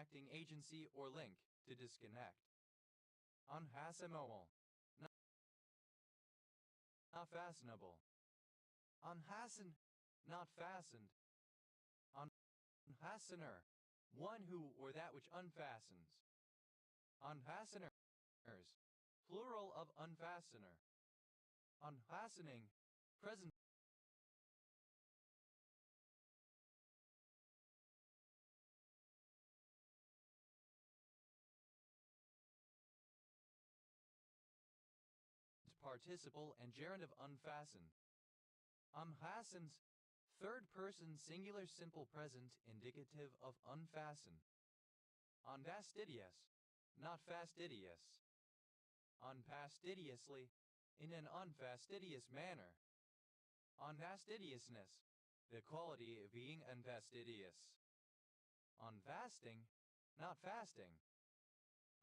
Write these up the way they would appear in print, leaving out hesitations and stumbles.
connecting agency or link, to disconnect. Unfastenable. Not fastenable. Unfasten, not fastened. Unfastener, one who or that which unfastens. Unfasteners, plural of unfastener. Unfastening, present participle and gerund of unfasten. Unfastens, third person singular simple present indicative of unfasten. Unfastidious, not fastidious. Unfastidiously, in an unfastidious manner. Unfastidiousness, the quality of being unfastidious. Unfasting, not fasting.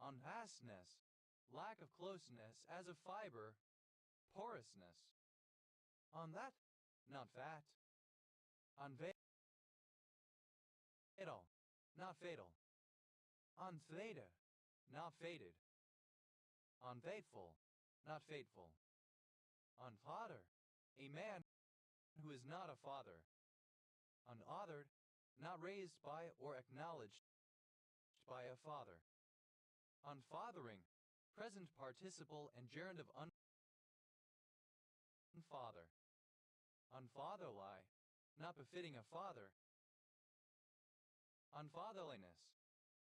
Unfastness, lack of closeness as of fiber, porousness. On that, not fat. Unfatal, not fatal. Unfated, not fated. Unfaithful, not fateful. Unfather, a man who is not a father. Unauthored, not raised by or acknowledged by a father. Unfathering, present participle and gerund of unfather. Unfatherly, not befitting a father. Unfatherliness,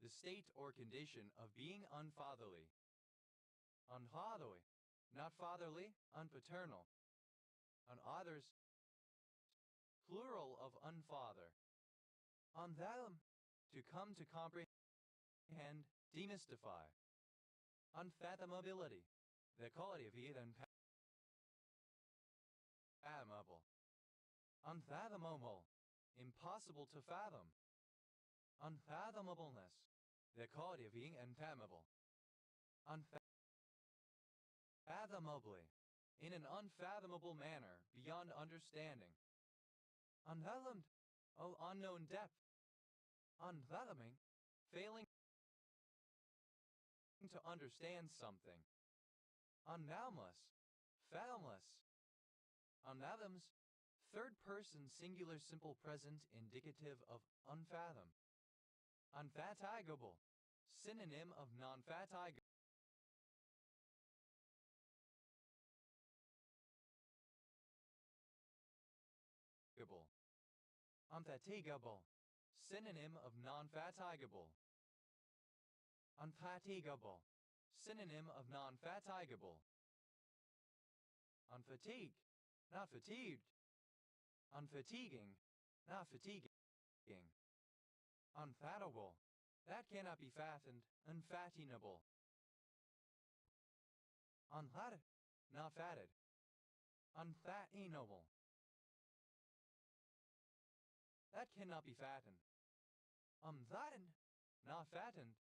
the state or condition of being unfatherly. Unfatherly, not fatherly, unpaternal. Unothers, plural of unfather. Unfathom, to come to comprehend, demystify. Unfathomability, the quality of either unfathomable. Unfathomable, impossible to fathom. Unfathomableness, the quality of being unfathomable. Unfathomably, in an unfathomable manner, beyond understanding. Unfathomed, of unknown depth. Unfathoming, failing to understand something. Unfathomless, fathomless. Unfathoms, third person singular simple present indicative of unfathom. Unfatigable, synonym of non-fatigable. Unfatigable, synonym of non-fatigable. Unfatigable, synonym of non-fatigable. Unfatigue, not fatigued. Unfatiguing, not fatiguing. Unfathomable, that cannot be fattened, unfathomable. Unfatted, not fatted. Unfathomable, that cannot be fattened. Unfattened, not fattened.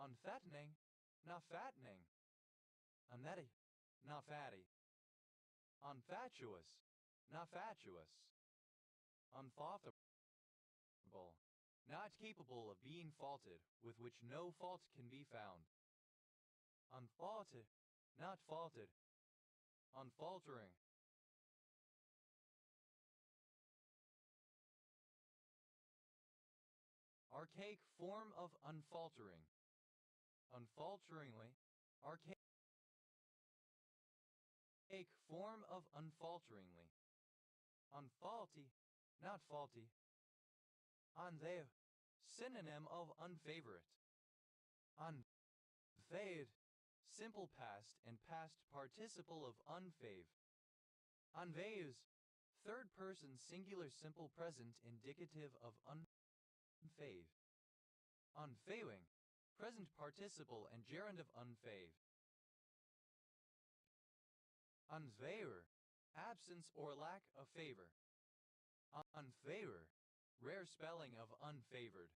Unfattening, not fattening. Unnetty, not fatty. Unfatuous, not fatuous. Unfaultable, not capable of being faulted, with which no fault can be found. Unfaulted, not faulted. Unfaltering. Archaic form of unfaltering. Unfalteringly, archaic form of unfalteringly. Unfaulty, not faulty. Unfair, synonym of unfavorite. Unfaved, simple past and past participle of unfave. Unfaves, third person singular simple present indicative of unfave. Unfaving, present participle and gerund of unfave. Unfavor, absence or lack of favor. Unfavor, rare spelling of unfavored.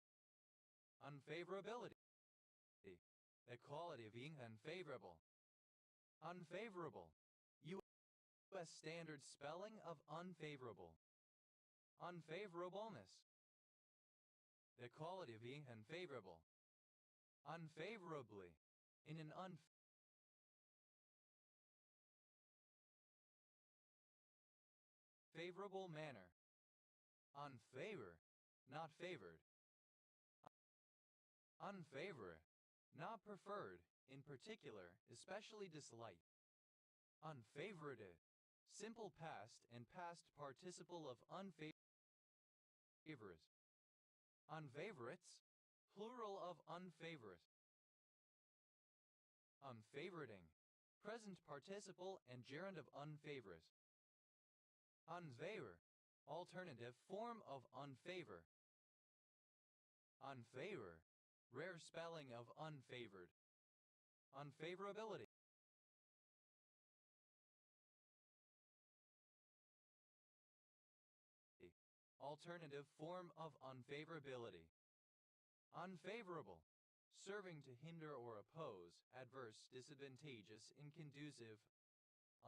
Unfavorability, the quality of being unfavorable. Unfavorable, U.S. standard spelling of unfavorable. Unfavorableness, the quality of being unfavorable. Unfavorably, in an unfavorable manner. Unfavor, not favored. Unfavor, not preferred, in particular, especially disliked. Unfavored, simple past and past participle of unfavors. Unfavorites, plural of unfavorite. Unfavoriting, present participle and gerund of unfavorite. Unfavor, alternative form of unfavor. Unfavor, rare spelling of unfavored. Unfavorability. Alternative form of unfavorability. Unfavorable, serving to hinder or oppose, adverse, disadvantageous, inconducive,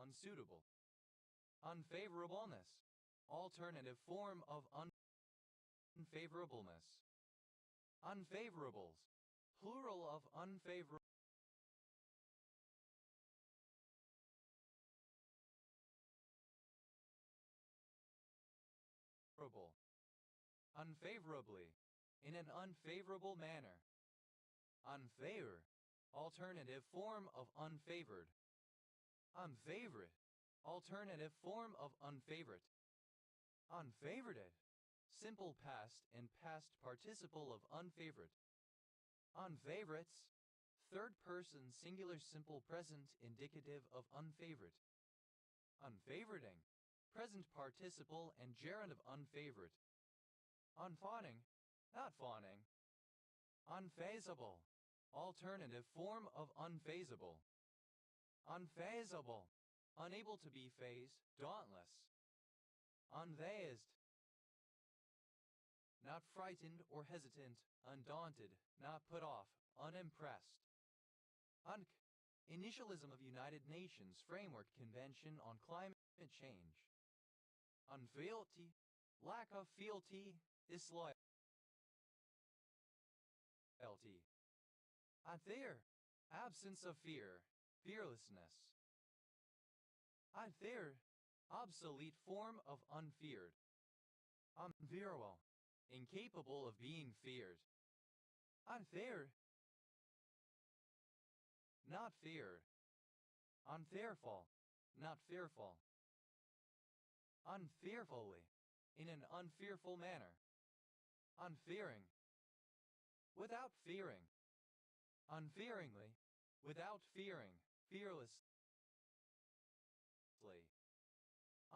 unsuitable. Unfavorableness, alternative form of unfavorableness. Unfavorables, plural of unfavorable. Unfavorably, in an unfavorable manner. Unfavor, alternative form of unfavored. Unfavorite, alternative form of unfavorite. Unfavored, simple past and past participle of unfavorite. Unfavorites, third person singular simple present indicative of unfavorite. Unfavoriting, present participle and gerund of unfavorite. Unfawning, not fawning. Unfazable, alternative form of unfazable. Unfazable, unable to be phased, dauntless. Unfazed, not frightened or hesitant, undaunted, not put off, unimpressed. Initialism of United Nations Framework Convention on Climate Change. Unfealty, lack of fealty, disloyalty. Unfear, absence of fear, fearlessness. Unfeared, obsolete form of unfeared. Unfearable, incapable of being feared. Unfeared, not feared. Unfearful, not fearful. Unfearfully, in an unfearful manner. Unfearing, without fearing. Unfearingly, without fearing, fearlessly.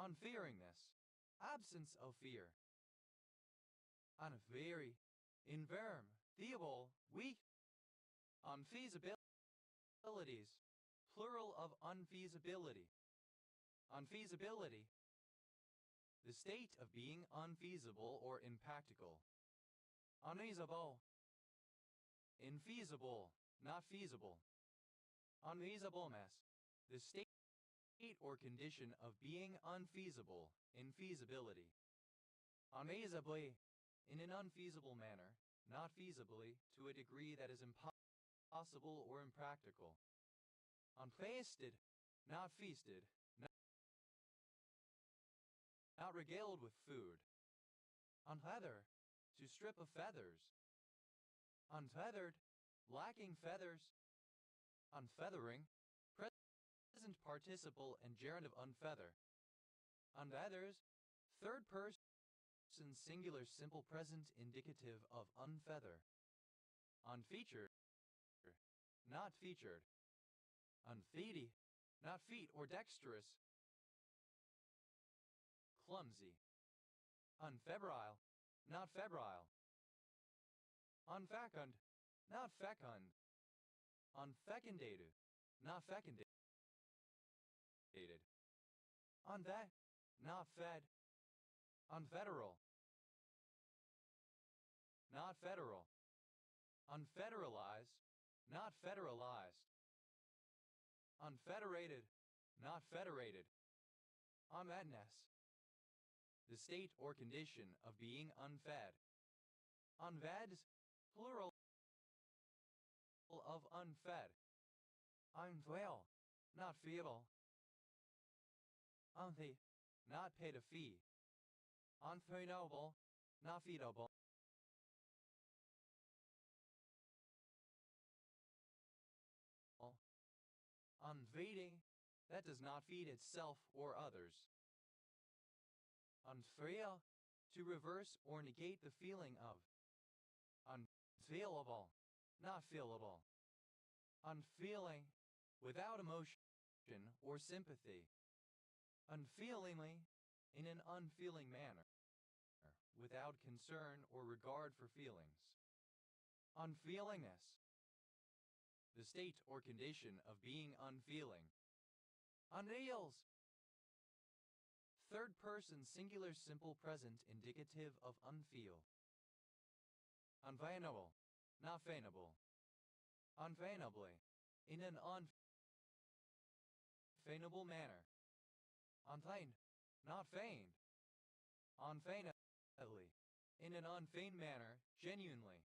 Unfearingness, absence of fear. Unfeary, infirm, feeble, weak. Unfeasibilities, plural of unfeasibility. Unfeasibility, the state of being unfeasible or impractical. Unfeasible, infeasible, not feasible. Unfeasibleness, the state or condition of being unfeasible, infeasibility. Unfeasibly, in an unfeasible manner, not feasibly, to a degree that is impossible or impractical. Unfeasted, not feasted, not regaled with food. Unfeather, to strip of feathers. Unfeathered, lacking feathers. Unfeathering, present participle and gerund of unfeather. Unfeathers, third person singular simple present indicative of unfeather. Unfeatured, not featured. Unfeety, not feet or dexterous. Clumsy. Unfebrile, not febrile. Unfecund, not fecund. Unfecundated, not fecundated. Unfed, not fed. Unfederal, not federal. Unfederalized, not federalized. Unfederated, not federated. Unfedness, the state or condition of being unfed. Unveds, plural of unfed. Unfail, not feeble. Unthe, not paid a fee. Unfeedable, not feedable. Unfeeding, that does not feed itself or others. Unfeal, to reverse or negate the feeling of. Unfeelable, not feelable. Unfeeling, without emotion or sympathy. Unfeelingly, in an unfeeling manner, without concern or regard for feelings. Unfeelingness, the state or condition of being unfeeling. Unfeels, third person singular simple present indicative of unfeel. Unfeignable, not feignable. Unfeignably, in an unfeignable manner. Unfeigned, not feigned. Unfeignedly, in an unfeigned manner, genuinely.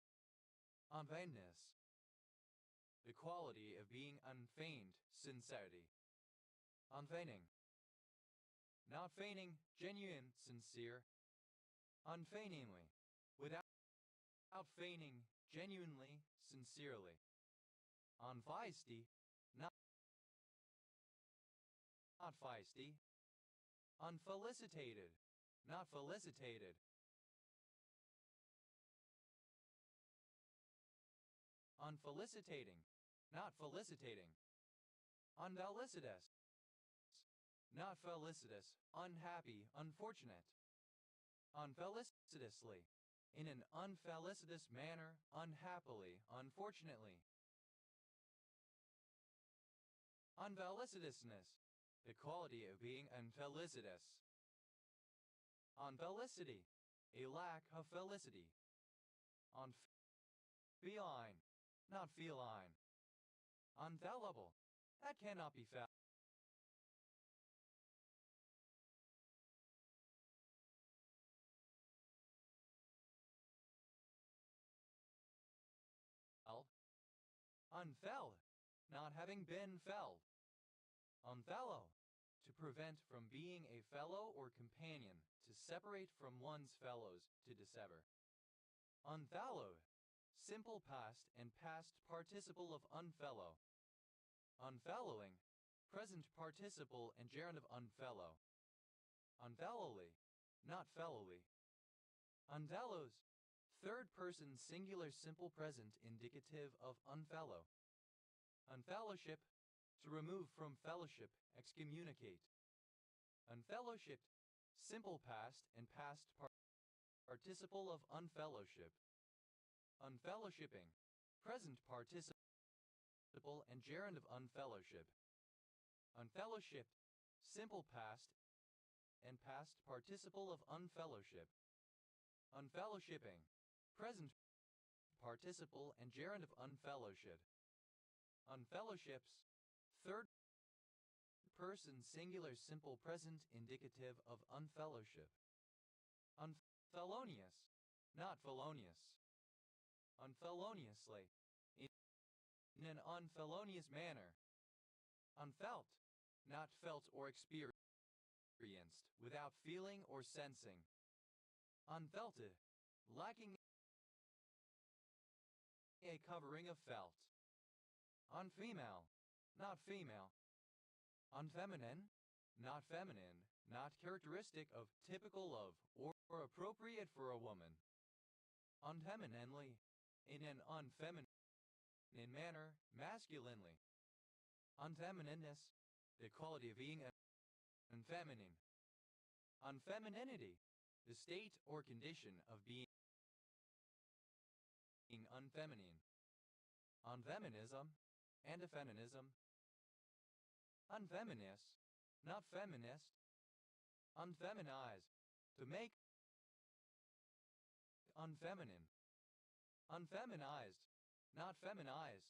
Unfeignedness, the quality of being unfeigned sincerity. Unfeigning, not feigning, genuine, sincere. Unfeigningly, without feigning, genuinely, sincerely. Unfeisty, not feisty. Unfelicitated, not felicitated. Unfelicitating, not felicitating. Unfelicitous, not felicitous, unhappy, unfortunate. Unfelicitously, in an unfelicitous manner, unhappily, unfortunately. Unfelicitousness, the quality of being unfelicitous. Unfelicity, a lack of felicity. Unfeline, not feline. Unfallible, that cannot be fallible. Unfell, not having been felled. Unfellow, to prevent from being a fellow or companion, to separate from one's fellows, to dissever. Unfallowed, simple past and past participle of unfellow. Unfellowing, present participle and gerund of unfellow. Unfellowly, not fellowly. Unfellows, third person singular simple present indicative of unfellow. Unfellowship, to remove from fellowship, excommunicate. Unfellowshipped, simple past and past participle of unfellowship. Unfellowshipping, present participle and gerund of unfellowship. Unfellowshipped, simple past and past participle of unfellowship. Unfellowshipping, present participle and gerund of unfellowship. Unfellowships, third person singular simple present indicative of unfellowship. Unfelonious, not felonious. Unfeloniously, in an unfelonious manner. Unfelt, not felt or experienced, without feeling or sensing. Unfelted, lacking a covering of felt. Unfemale, not female. Unfeminine, not feminine, not characteristic of, typical of, or appropriate for a woman. Unfemininely, in an unfeminine manner, masculinely. Unfeminineness, the quality of being unfeminine. Unfemininity, the state or condition of being unfeminine. Unfeminism, and effeminism. Unfeminist, not feminist. Unfeminize, to make unfeminine. Unfeminized, not feminized.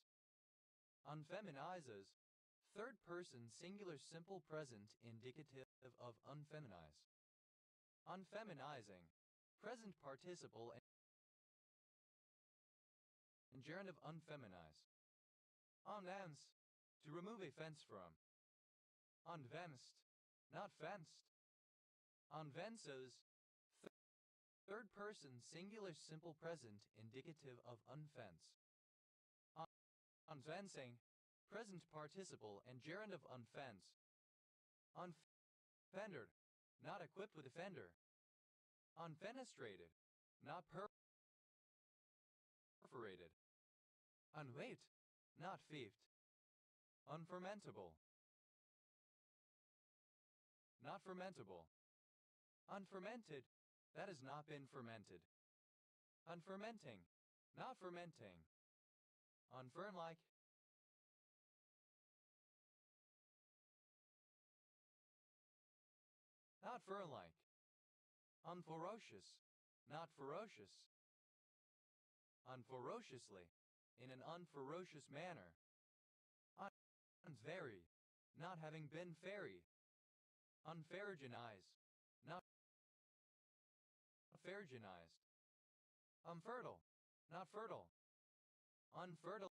Unfeminizes, third person singular simple present indicative of unfeminize. Unfeminizing, present participle and gerund of unfeminize. Unfence, to remove a fence from. Unfenced, not fenced. Unfences, third person singular simple present indicative of unfence. Unfencing, present participle and gerund of unfence. Unfendered, not equipped with a fender. Unfenestrated, not perforated. Unweight, not fiefed. Unfermentable, not fermentable. Unfermented, that has not been fermented. Unfermenting, not fermenting. Unfern-like, not fern-like. Unferocious, not ferocious. Unferociously, in an unferocious manner. Unfairy, not having been fairy. Unferrigenize, not ferrigenized. Unfertile, not fertile. Unfertile.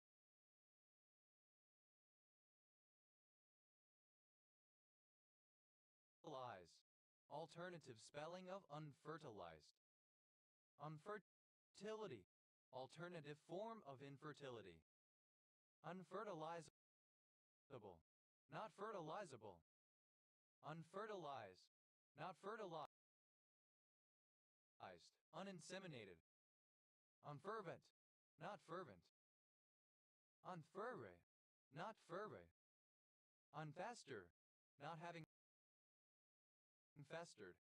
Alternative spelling of unfertilized. Unfertility, alternative form of infertility. Unfertilizable, not fertilizable. Unfertilized, not fertilized. Uninseminated. Unfervent, not fervent. Unfurry, not furry. Unfaster, not having festered.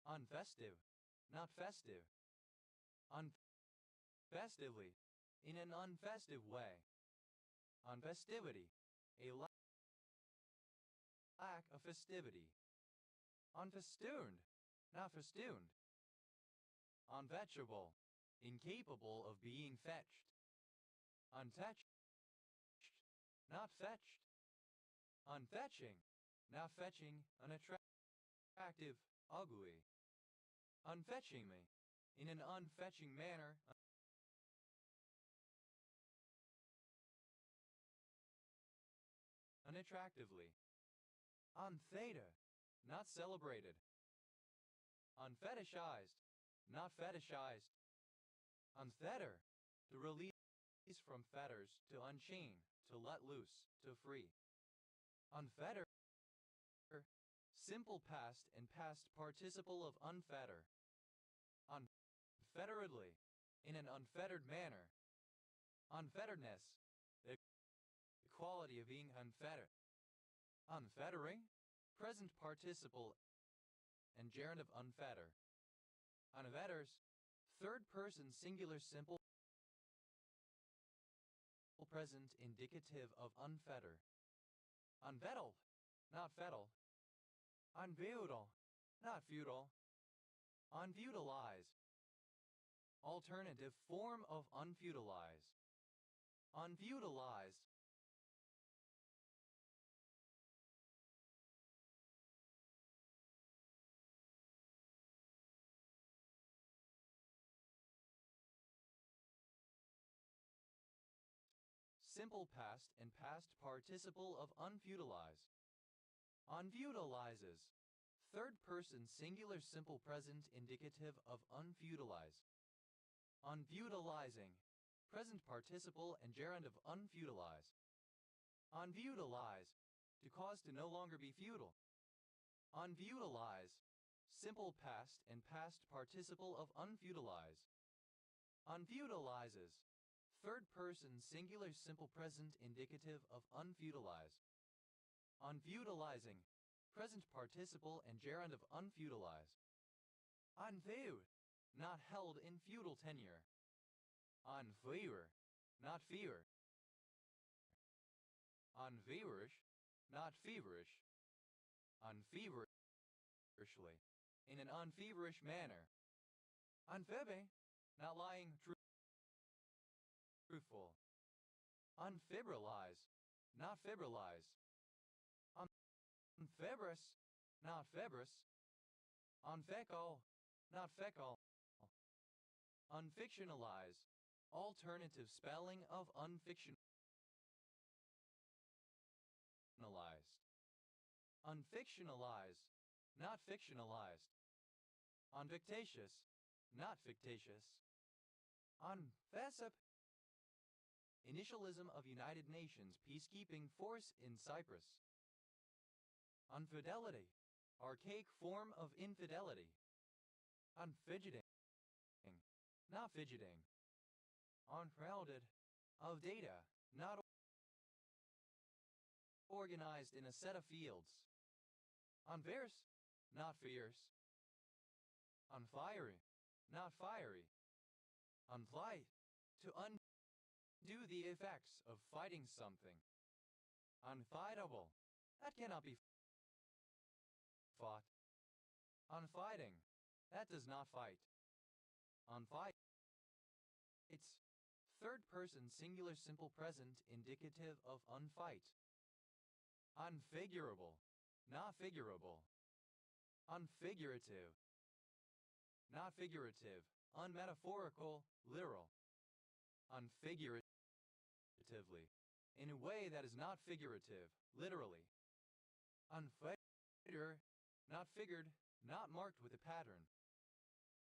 Unfestive, not festive. Unfestively, in an unfestive way. Unfestivity, a lack of festivity. Unfestooned, not festooned. Unfetchable, incapable of being fetched. Unfetched, not fetched. Unfetching, not fetching, unattractive, ugly. Unfetchingly, in an unfetching manner. Unattractively. Untheta, not celebrated. Unfetishized, not fetishized. Unfetter, to release from fetters, to unchain, to let loose, to free. Unfetter, simple past and past participle of unfetter. Unfetteredly, in an unfettered manner. Unfetteredness, the quality of being unfettered. Unfettering, present participle and gerund of unfetter. Unfetters, third person singular simple present indicative of unfetter. Unfettled, not fettle. Unfeudal, not feudal. Unfeudalize, alternative form of unfeudalize. Unfeudalize. Simple past and past participle of unfeudalize. Unfeudalizes, third person singular simple present indicative of unfeudalize. Unfeudalizing, present participle and gerund of unfeudalize. Unfeudalize, to cause to no longer be feudal. Unfeudalize, simple past and past participle of unfeudalize. Unfeudalizes, third person singular simple present indicative of unfeudalize. Unfeudalizing, present participle and gerund of unfeudalize. Unfeud, not held in feudal tenure. Unfever, not fever. Unfeverish, not feverish. Unfeverishly, in an unfeverish manner. Unfibby, not lying truthful. Unfibrilize, not fibrilize. Unfibrous, not fibrous. Unfecal, not fecal. Unfictionalize, Alternative spelling of unfictionalized. Unfictionalize, not fictionalized. Unfictitious, not fictitious. Unfesip. Initialism of United Nations peacekeeping force in Cyprus. Unfidelity, archaic form of infidelity. Unfidgeting, not fidgeting. Uncrowded, of data, not organized in a set of fields. Unfierce, not fierce. Unfiery, not fiery. Unflight, to undo the effects of fighting something. Unfightable, that cannot be fought. Unfighting, that does not fight. Unfight. It's third person singular simple present indicative of unfight. Unfigurable, not figurable. Unfigurative, not figurative. Unmetaphorical, literal. Unfiguratively, in a way that is not figurative, literally. Unfigure, not figured, not marked with a pattern.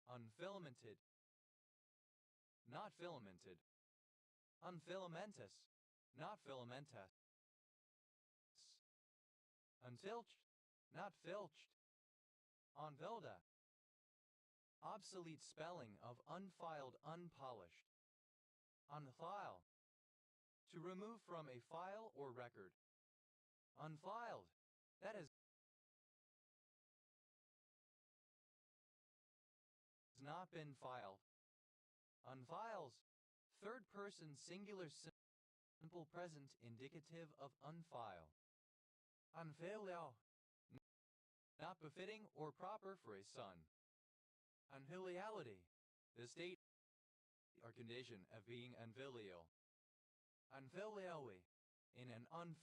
Unfilamented, not filamented. Unfilamentous, not filamentous. Unfilched, not filched. Unfilda. Obsolete spelling of unfiled, unpolished. Unfile. To remove from a file or record. Unfiled. That has not been filed. Unfiles. Third person singular simple present indicative of unfile. Unfilial. Not befitting or proper for a son. Unfiliality, the state or condition of being unfilial. Unfilially, in an unfilial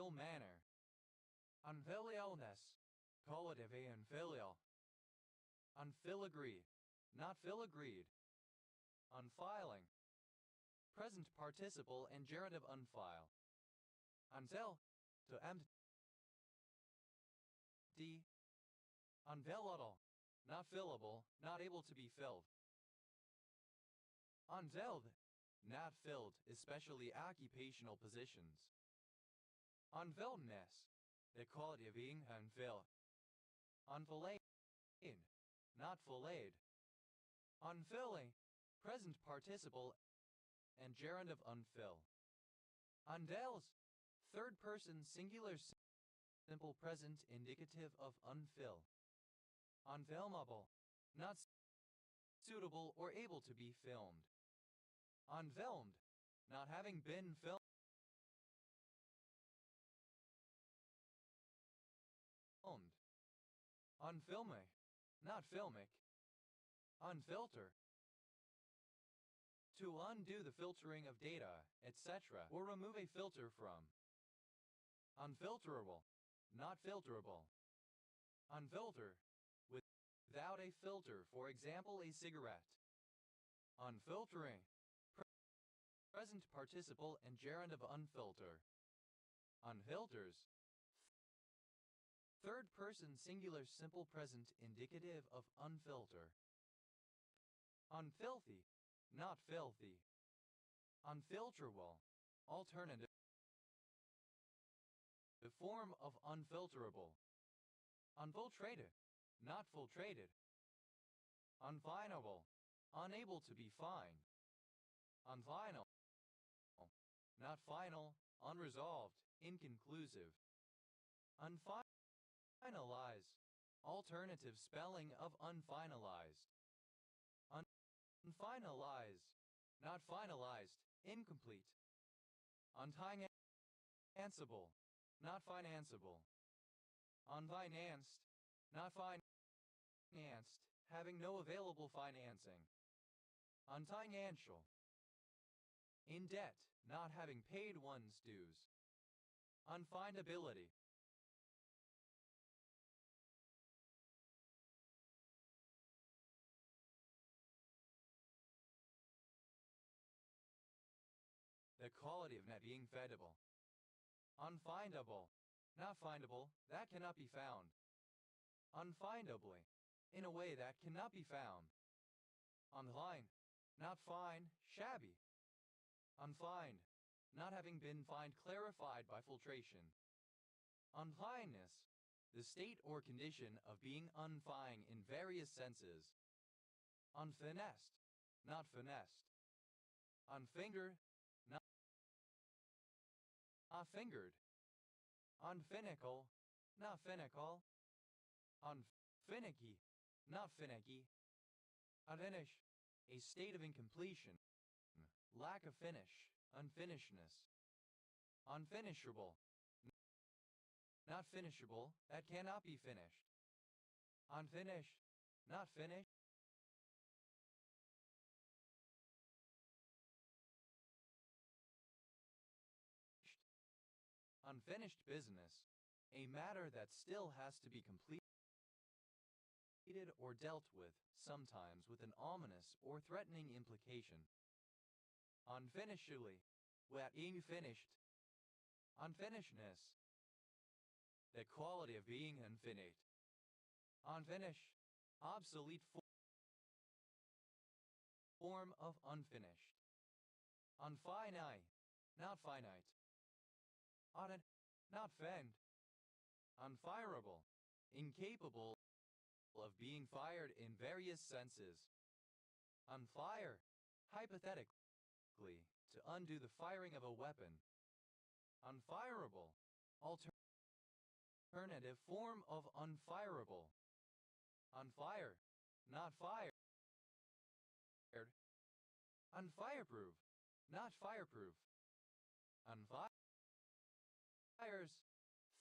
manner. Unfilialness, qualitative unfilial. Unfiligree, not filigreed. Unfiling, present participle and gerundive unfile. Until, to empty. Unfillable, not fillable, not able to be filled. Unfilled, not filled, especially occupational positions. Unfilledness, the quality of being unfilled. Unfilleted, not filleted. Unfilling, present participle and gerundive unfill. Undels, third person singular simple present indicative of unfill. Unfilmable, not suitable or able to be filmed. Unfilmed, not having been filmed. Unfilmic, not filmic. Unfilter, to undo the filtering of data, etc., or remove a filter from. Unfilterable, not filterable. Unfilter, without a filter, for example a cigarette. Unfiltering, present participle and gerundive unfilter. Unfilters, third person singular simple present indicative of unfilter. Unfilthy, not filthy. Unfilterable, alternative the form of unfilterable. Unfiltrated, not filtrated. Unfinable, unable to be fine. Unfinal, not final, unresolved, inconclusive. Unfinalize, alternative spelling of unfinalized. Unfinalize, not finalized, incomplete. Unfinanceable, not financeable. Unfinanced, not financed, having no available financing. Unfinancial, in debt, not having paid one's dues. Unfindability, quality of not being findable. Unfindable, not findable, that cannot be found. Unfindably, in a way that cannot be found. Unfine, not fine, shabby. Unfined, not having been fined clarified by filtration. Unfineness, the state or condition of being unfine in various senses. Unfinessed, not finessed. Unfingered, not fingered. Unfinical, not finical. Unfinicky, not finicky. Unfinish, a state of incompletion, lack of finish, unfinishedness. Unfinishable, not finishable, that cannot be finished. Unfinished, not finished. Unfinished business, a matter that still has to be completed or dealt with, sometimes with an ominous or threatening implication. Unfinishedly, without being finished. Unfinishedness, the quality of being unfinished. Unfinished, obsolete form of unfinished. Unfinite, not finite. Audit, not fend. Unfireable, incapable of being fired in various senses. Unfire, hypothetically, to undo the firing of a weapon. Unfireable, alternative form of unfireable. Unfire, not fired. Unfireproof, not fireproof. Unfires,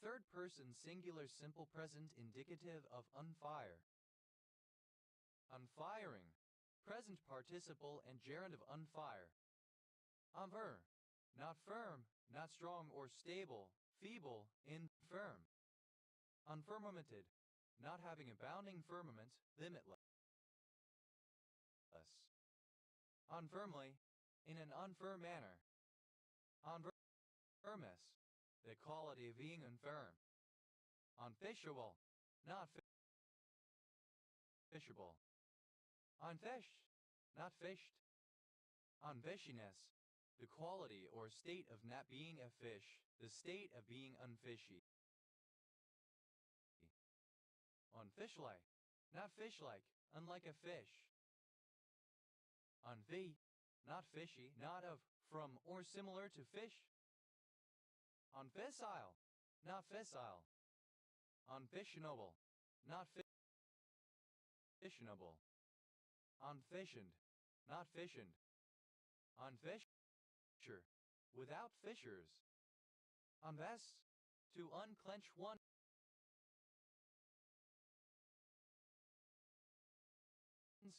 third person singular simple present indicative of unfire. Unfiring, present participle and gerund of unfire. Unfirm, not firm, not strong or stable, feeble, infirm. Unfirmamented, not having a bounding firmament, limitless. Unfirmly, in an unfirm manner. Unfirmness, the quality of being infirm. Unfishable, not fishable. Unfished, not fished. Unfishiness, the quality or state of not being a fish, the state of being unfishy. Unfishlike, not fishlike, unlike a fish. Unfee, not fishy, not of, from, or similar to fish. Unfissile, not fissile. Unfissionable, not fissionable. Unfissioned, not fissioned. Unfisher, without fissures. Unvest, to unclench one's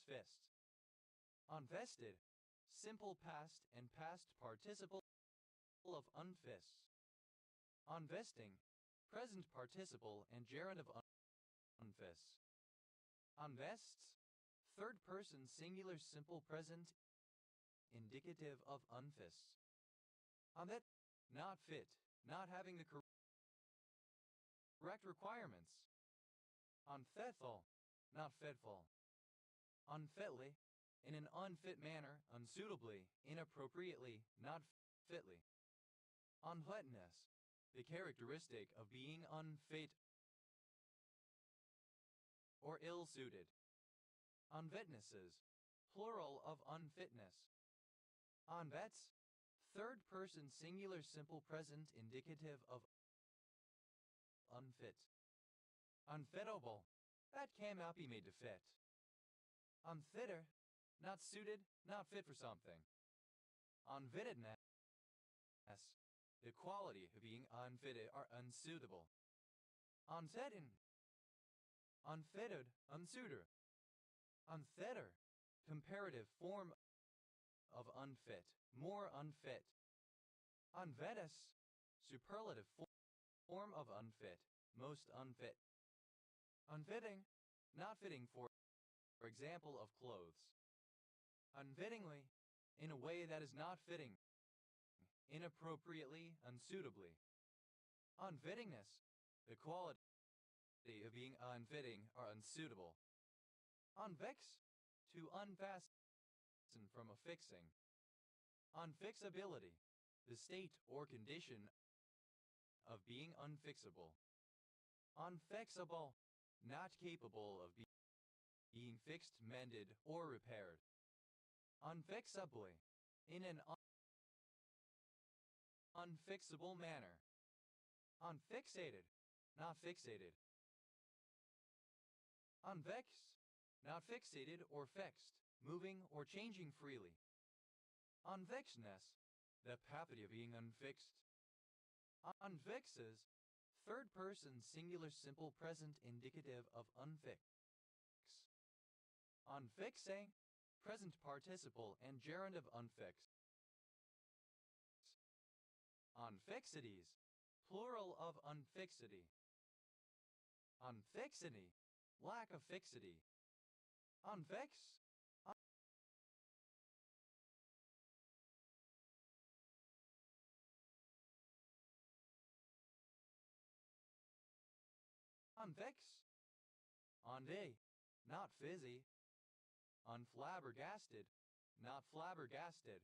fist. Unvested, simple past and past participle of unfist. Unvesting, present participle and gerund of unfist. Unvests, third person singular simple present indicative of unfist. Unfit, not fit, not having the correct requirements. Unfitful, not fitful. Unfitly, in an unfit manner, unsuitably, inappropriately, not fitly. Unfitness, the characteristic of being unfit or ill-suited. Unfitnesses, plural of unfitness. Unvets, third person singular simple present indicative of unfit. Unfittable, that cannot be made to fit. Unfitter, not suited, not fit for something. Unfittedness, the quality of being unfitted or unsuitable. Unfitting, unfitted, unsuitor. Unfitter, comparative form of unfit, more unfit. Unfitous, superlative form of unfit, most unfit. Unfitting, not fitting for example of clothes. Unfittingly, in a way that is not fitting. inappropriately, unsuitably. Unfittingness, the quality of being unfitting or unsuitable. Unfix, to unfasten from a fixing. Unfixability, the state or condition of being unfixable. Unfixable, not capable of being fixed, mended, or repaired. Unfixably, in an unfixable manner. Unfixated, not fixated. Unvex, not fixated or fixed, moving or changing freely. Unfixedness, the property of being unfixed. Unfixes, third person singular simple present indicative of unfix. Unfixing, present participle and gerund of unfix. Unfixities, plural of unfixity. Unfixity, lack of fixity. Unfix, unfix. Unday, not fizzy. Unflabbergasted, not flabbergasted.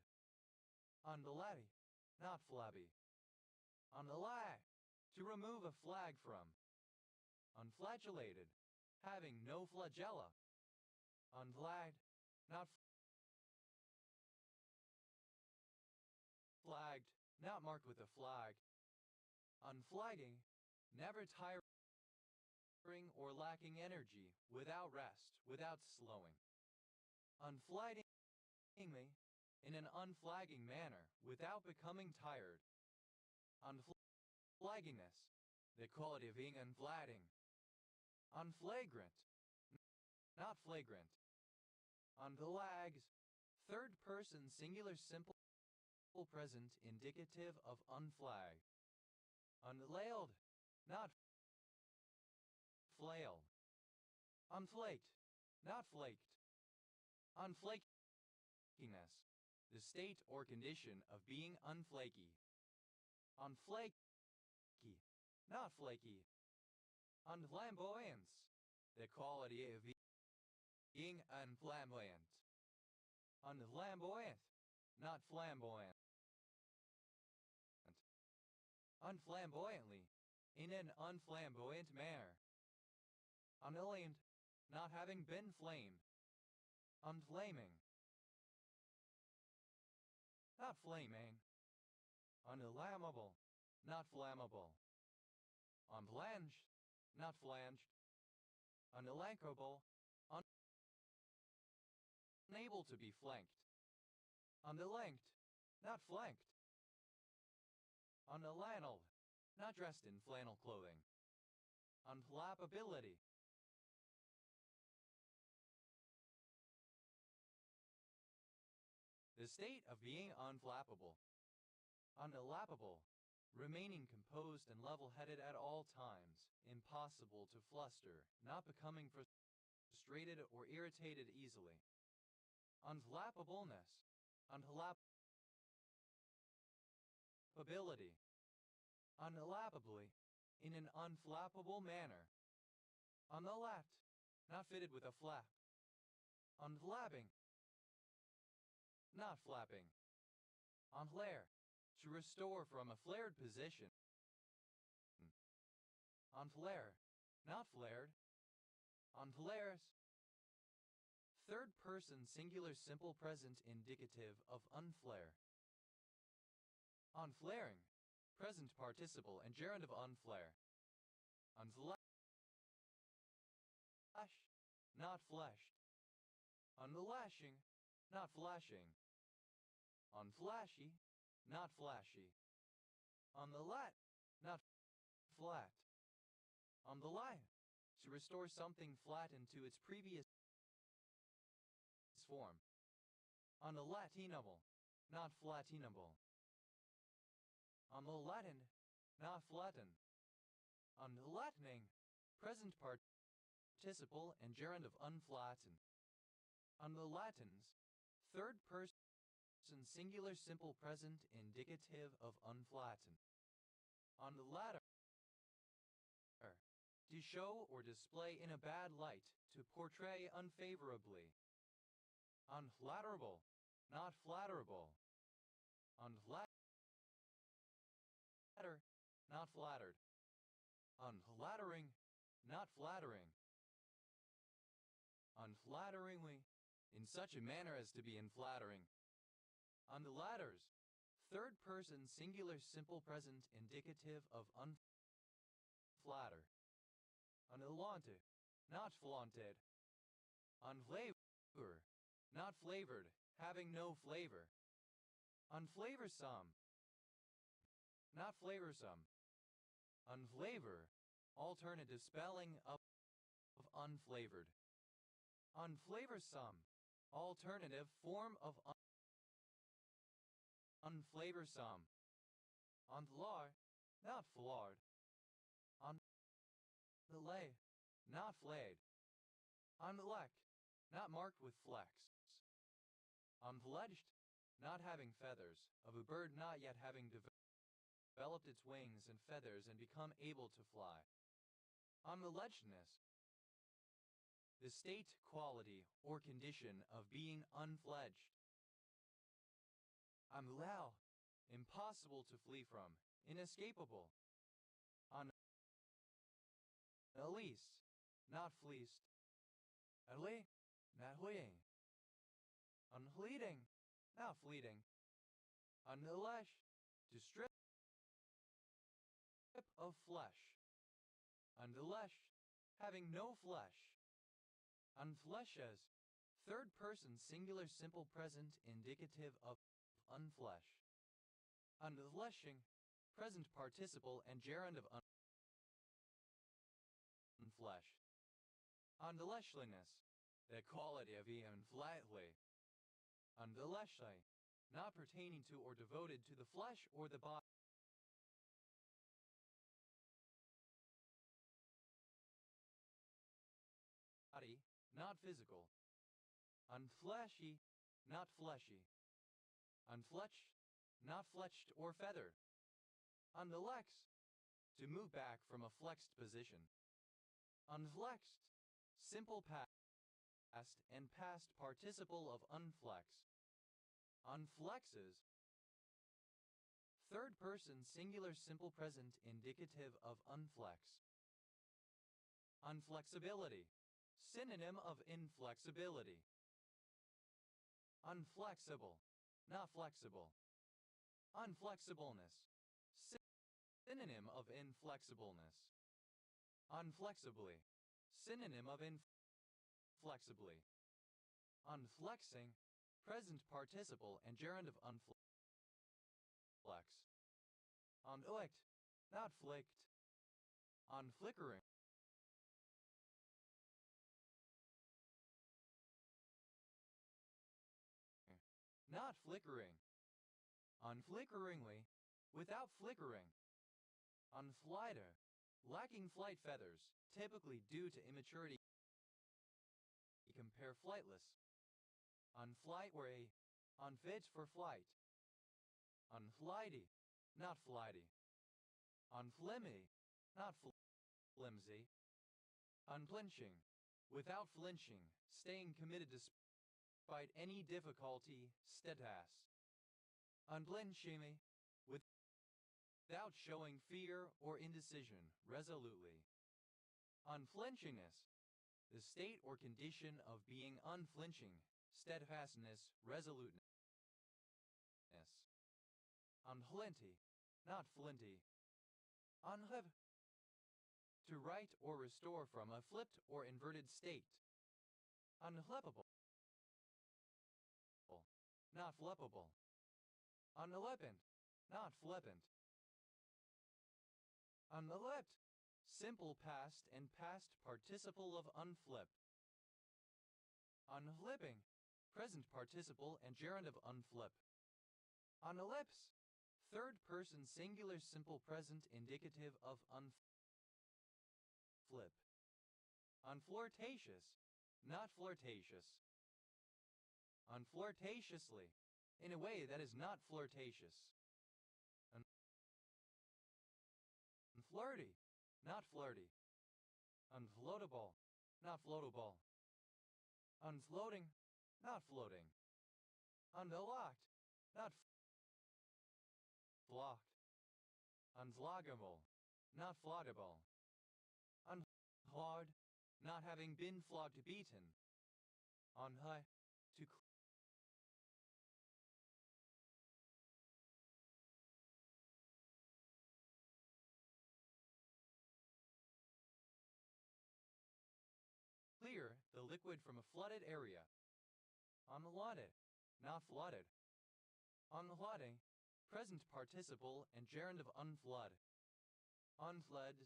Undulati, not flabby. Undulai, to remove a flag from. Unflagellated, having no flagella. Unflagged, not flagged, not marked with a flag. Unflagging, never tiring or lacking energy, without rest, without slowing. Unflaggingly, in an unflagging manner, without becoming tired. Unflaggingness, the quality of being unflagging. Unflagrant, not flagrant. Unflags, third person singular simple present indicative of unflagged. Unflailed, not flailed. Unflaked, not flaked. Unflakiness, the state or condition of being unflaky. Unflaky, not flaky. Unflamboyance, the quality of being unflamboyant. Unflamboyant, not flamboyant. Unflamboyantly, in an unflamboyant manner. Unillumined, not having been flamed. Unflaming, not flaming. Unflammable, not flammable. Unflanged, not flanged. Unflankable, unable to be flanked. Unlinked, not flanked. Unflanneled, not dressed in flannel clothing. Unflappability, the state of being unflappable. Unlappable, remaining composed and level-headed at all times, impossible to fluster, not becoming frustrated or irritated easily. Unflappableness, unflappability. Unlappably, in an unflappable manner. Unlapped, not fitted with a flap. Unflapping, not flapping. Unflare, to restore from a flared position. Unflare, not flared. Unflares, third person singular simple present indicative of unflare. Unflaring, present participle and gerund of unflare. Unflash, not fleshed. Unlashing, not flashing. Unflashy, not flashy. On the lat, not flat. On the line, to restore something flat into its previous form. On the Latinable, not flatinable. On the Latin, not flatten. On the Latining, present participle and gerund of unflatten. On the Latins, third person singular simple present indicative of unflattened. On the latter, to show or display in a bad light, to portray unfavorably. Unflatterable, not flatterable. Unflatter, not flattered. Unflattering, not flattering. Unflatteringly, in such a manner as to be unflattering. On the latters, third person singular simple present indicative of unflatter. Unflaunted, not flaunted. Unflavor, not flavored, having no flavor. Unflavorsome, not flavorsome. Unflavor, alternative spelling of unflavored. Unflavorsome, alternative form of unflavorsome. Unflar, not flawed. Unfillet, not flayed. Unfleck, not marked with flecks. Unfledged, not having feathers, of a bird not yet having developed its wings and feathers and become able to fly. Unfledgedness, the state, quality, or condition of being unfledged. Unallow, impossible to flee from, inescapable. Unleased, not fleeced. Unle, not fleeing. Unfleeting, not fleeting. Unlesh, to strip of flesh. Unlesh, having no flesh. Unfleshes, third person singular simple present indicative of unflesh. Unfleshing, present participle and gerund of unflesh. Unfleshliness, the quality of being flatly. Unfleshly, not pertaining to or devoted to the flesh or the body. Not physical. Unfleshy, not fleshy. Unfletched, not fletched or feathered. Unflex, to move back from a flexed position. Unflexed, simple past and past participle of unflex. Unflexes, third person singular simple present indicative of unflex. Unflexibility, synonym of inflexibility. Unflexible, not flexible. Unflexibleness, synonym of inflexibleness. Unflexibly, synonym of inflexibly. Unflexing, present participle and gerund of unflex. Unflicked, not flicked. Unflickering, not flickering. Unflickeringly, without flickering. Unflighter, lacking flight feathers, typically due to immaturity. Compare flightless. Unflightworthy, unfit for flight. Unflighty, not flighty. Unflimmy, not flimsy. Unflinching, without flinching, staying committed despite any difficulty, steadfast. Unblenchingly, without showing fear or indecision, resolutely. Unflinchingness, the state or condition of being unflinching, steadfastness, resoluteness. Unflinty, not flinty. Unflip, to right or restore from a flipped or inverted state. Unflippable, not flippable. Unflippant, not flippant. Unflipped, simple past and past participle of unflip. Unflipping, present participle and gerund of unflip. Unellipse, third person singular simple present indicative of unflip. Unflirtatious, not flirtatious. Unflirtatiously, in a way that is not flirtatious. Unflirty, not flirty. Unfloatable, not floatable. Unfloating, not floating. Unlocked, not flocked. Unfloggable, not floggable. Unflogged, not having been flogged beaten. Unhigh, to clear the liquid from a flooded area. Unflooded, not flooded. Unflooding, present participle and gerund of unflood. Unfloods,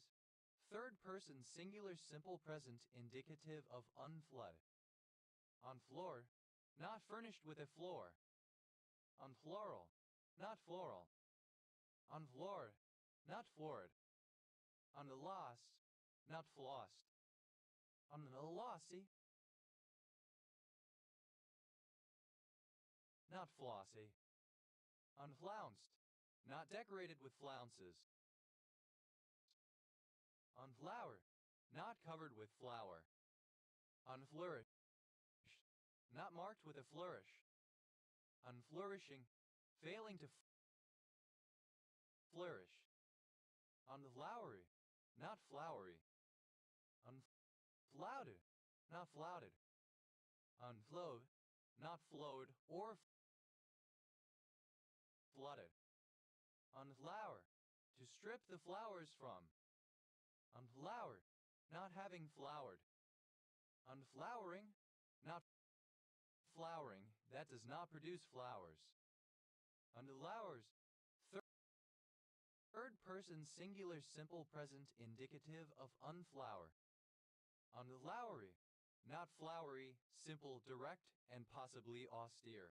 third person singular simple present indicative of unflood. Unfloor, not furnished with a floor. Unfloral, not floral. Unfloored, not floored. Unlost, not flossed. Unlossy, not flossy. Unflounced, not decorated with flounces. Unflower, not covered with flour. Unflourish, not marked with a flourish. Unflourishing, failing to flourish. Unflowery, not flowery. Unflouted, not flouted. Unflowed, not flowed or flooded. Unflower, to strip the flowers from. Unflower, not having flowered. Unflowering, not flowering, that does not produce flowers. Unflowers, third person singular simple present indicative of unflower. Unflowery, not flowery, simple, direct, and possibly austere.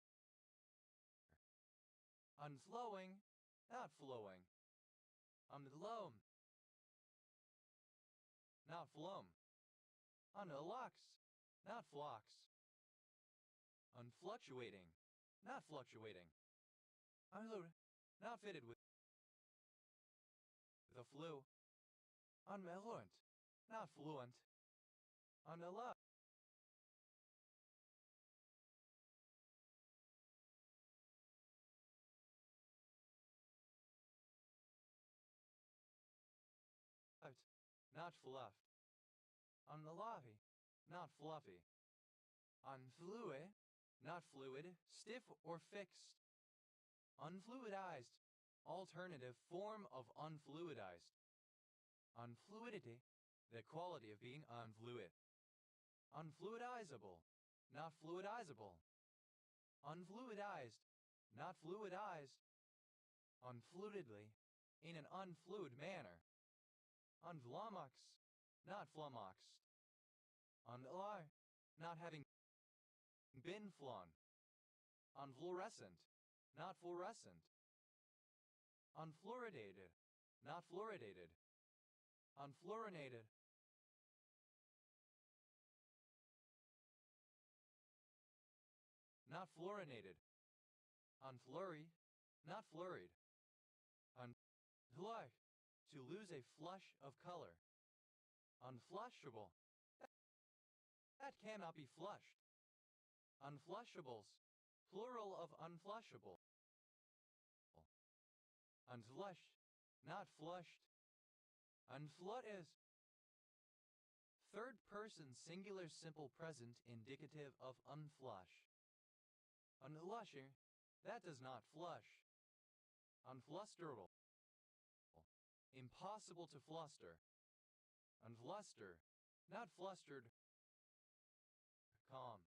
Unflowing, not flowing. Unflown, not flown. Unlux, not flocks. Unfluctuating, not fluctuating. Unload, not fitted with the flu. Unmeluent, not fluent. Unallow, not fluffed. Unlovely, not fluffy. Unfluid, not fluid, stiff or fixed. Unfluidized, alternative form of unfluidized. Unfluidity, the quality of being unfluid. Unfluidizable, not fluidizable. Unfluidized, not fluidized. Unfluidly, in an unfluid manner. Unflummox, not flummoxed. Unlar, not having been flung. Unfluorescent, not fluorescent. Unfluoridated, not fluoridated. Unfluorinated, not fluorinated. Unflurried, not flurried. Unflush, to lose a flush of color. Unflushable, that cannot be flushed. Unflushables, plural of unflushable. Unflush, not flushed. Unflut is third person singular simple present indicative of unflush. Unlushing, that does not flush. Unflusterable, impossible to fluster. Unfluster, not flustered. Calm.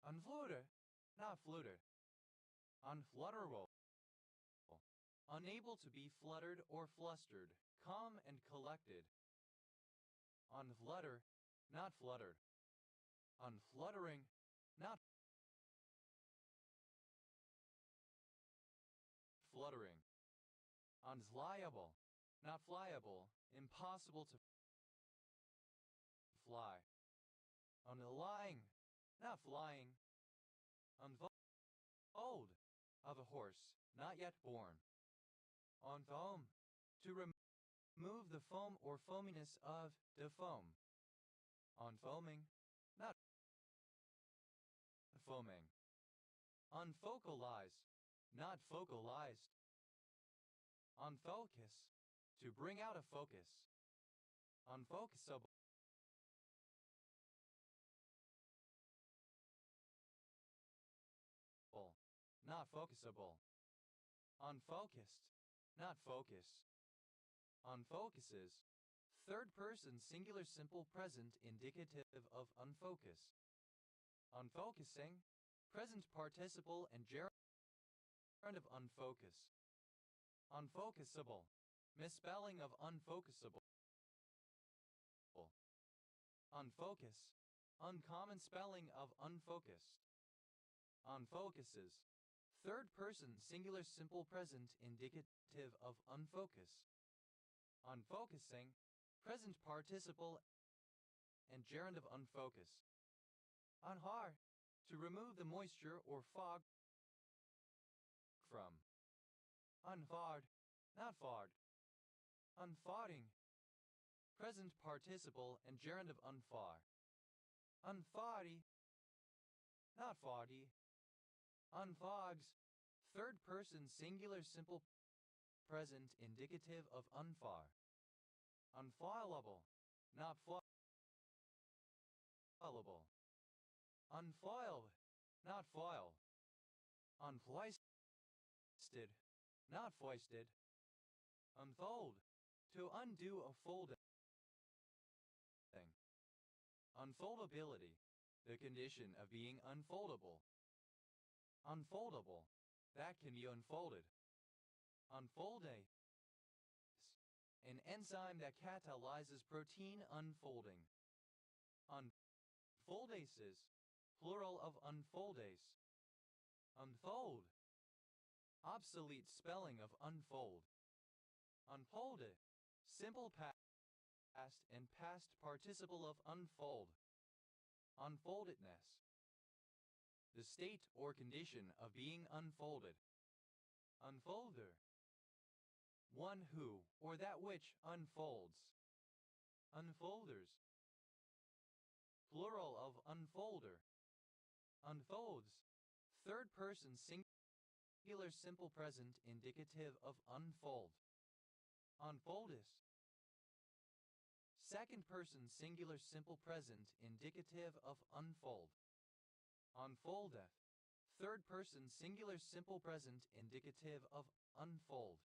Unfluted, not fluted. Unflutterable, unable to be fluttered or flustered, calm and collected. Unflutter, not fluttered. Unfluttering, not fluttering. Unflyable, not flyable, impossible to fly. Unlying, not flying. Unfold, of a horse, not yet born. On foam, to remove the foam or foaminess of the foam. On foaming, not foaming. Unfocalize, not focalized. On focus, to bring out a focus. Unfocusable, not focusable. Unfocused, not focus. Unfocuses, third person singular simple present indicative of unfocus. Unfocusing, present participle and gerund of unfocus. Unfocusable, misspelling of unfocusable. Unfocus, uncommon spelling of unfocused. Unfocuses, third person singular simple present indicative of unfocus. Unfocusing, present participle and gerund of unfocus. Unhar, to remove the moisture or fog from. Unfard, not fard. Unfarding, present participle and gerund of unfar. Unfardy, not fardy. Unfogs, third person singular simple present indicative of unfar. Unfoilable, not foilable. Unfoiled, not foil. Unfoisted, not foisted. Unfold, to undo a folding. Unfoldability, the condition of being unfoldable. Unfoldable, that can be unfolded. Unfoldase, an enzyme that catalyzes protein unfolding. Unfoldases, plural of unfoldase. Unfold, obsolete spelling of unfold. Unfolded, simple past and past participle of unfold. Unfoldedness, the state or condition of being unfolded. Unfolder, one who or that which unfolds. Unfolders, plural of unfolder. Unfolds, third person singular simple present indicative of unfold. Unfoldest, second person singular simple present indicative of unfold. Unfoldeth, third person singular simple present indicative of unfold.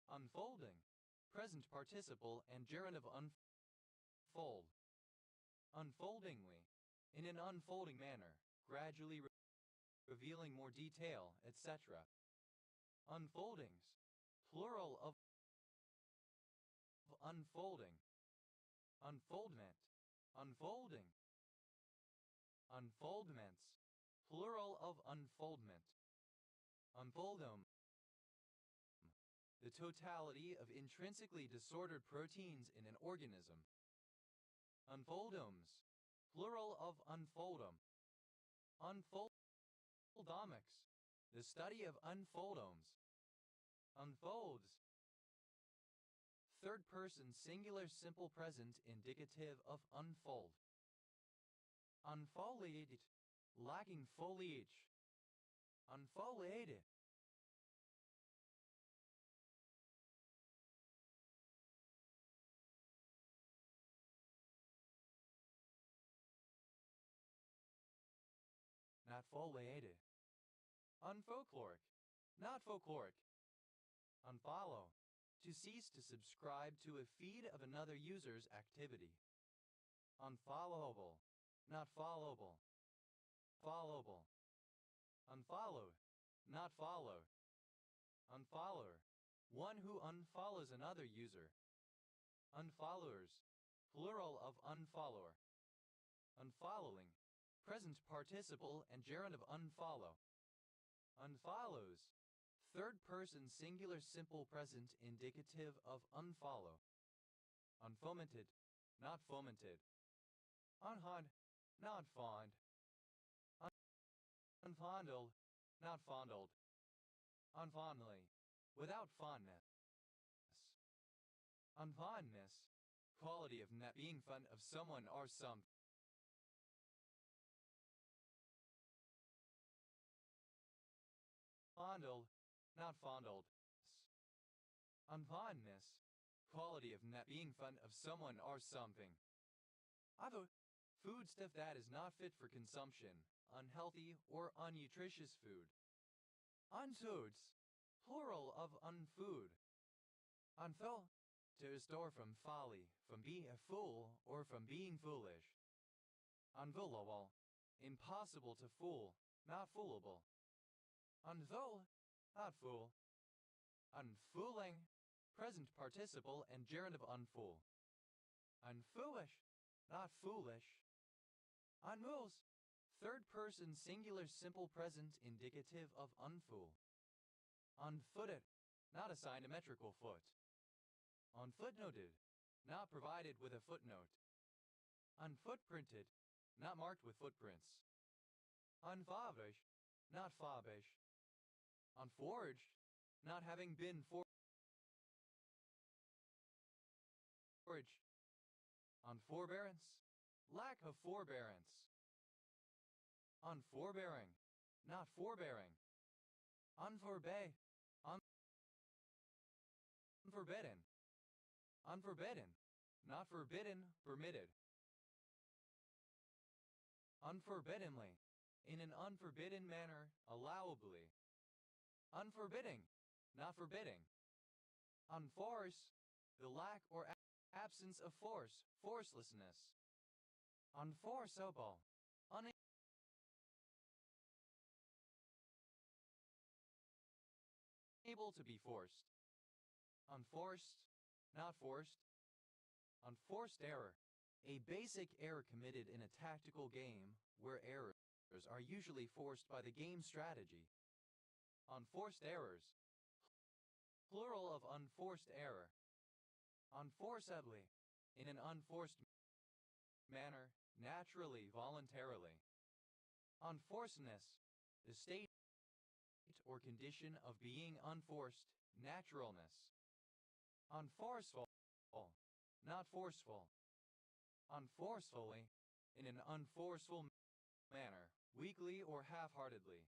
Unfolding, present participle and gerund of unfold. Unfoldingly, in an unfolding manner, gradually revealing more detail, etc. Unfoldings, plural of unfolding. Unfoldment, unfolding. Unfoldments, plural of unfoldment. Unfoldome, the totality of intrinsically disordered proteins in an organism. Unfoldomes, plural of unfoldum. Unfoldomics, the study of unfoldomes. Unfolds, third person singular simple present indicative of unfold. Unfoliated, lacking foliage. Unfoliated, not foliated. Unfolkloric, not folkloric. Unfollow, to cease to subscribe to a feed of another user's activity. Unfollowable, not followable. Followable. Unfollowed, not follow. Unfollower, one who unfollows another user. Unfollowers, plural of unfollower. Unfollowing, present participle and gerund of unfollow. Unfollows, third person singular simple present indicative of unfollow. Unfomented, not fomented. Unhond, not fond. Unfondled, not fondled. unfondly, without fondness. Unfondness, quality of not being fond of someone or something. Fondled, not fondled. Unfondness, quality of not being fond of someone or something. Other foodstuff that is not fit for consumption, unhealthy or unnutritious food. Unfoods, plural of unfood. Unful, to restore from folly, from being a fool or from being foolish. Unfoolable, impossible to fool, not foolable. Unfool, not fool. Unfooling, present participle and gerund of unfool. Unfoolish, not foolish. Unmoves, third person singular simple present indicative of unfool. Unfooted, not assigned a metrical foot. Unfootnoted, not provided with a footnote. Unfootprinted, not marked with footprints. Unfavish, not fabish. Unforged, not having been forged. Unforbearance, lack of forbearance. Unforbearing, not forbearing. Unforbade, unforbidden. Unforbidden, not forbidden, permitted. Unforbiddenly, in an unforbidden manner, allowably. Unforbidding, not forbidding. Unforce, the lack or absence of force, forcelessness. Unforceable, unable to be forced. Unforced, not forced. Unforced error, a basic error committed in a tactical game where errors are usually forced by the game strategy. Unforced errors, plural of unforced error. Unforcedly, in an unforced manner, naturally, voluntarily. Unforcedness, the state or condition of being unforced, naturalness. Unforceful, not forceful. Unforcefully, in an unforceful manner, weakly or half-heartedly.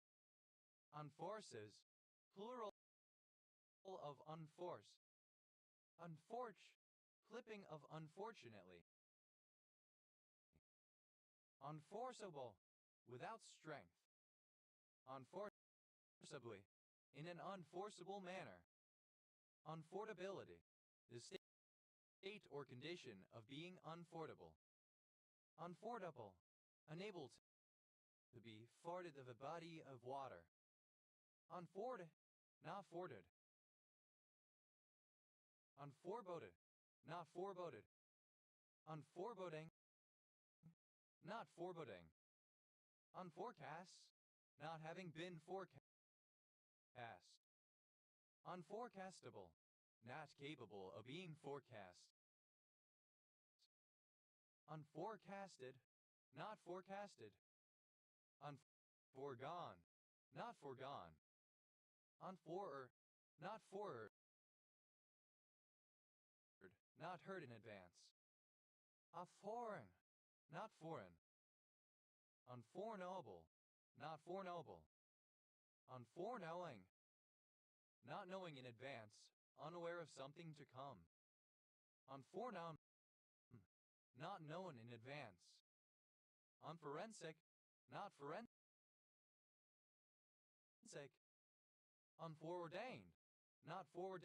Unforces, plural of unforce. Unforch, clipping of unfortunately. Unforceable, without strength. Unforceably, in an unforceable manner. Unfordability, the state or condition of being unfordable. Unfordable, unable to be forded of a body of water. Unford, not forded. Unforeboded, not foreboded. Unforeboding, not foreboding. Unforecast, not having been forecast. Unforecastable, not capable of being forecast. Unforecasted, not forecasted. Unforegone, not forgone. Unforer, not forward. Not heard in advance. Foreign, not foreign. Unforeknowable, not foreknowable. Unforeknowing, not knowing in advance, unaware of something to come. Unforeknown, not known in advance. Unforensic, not forensic. Unforeordained, not foreordained.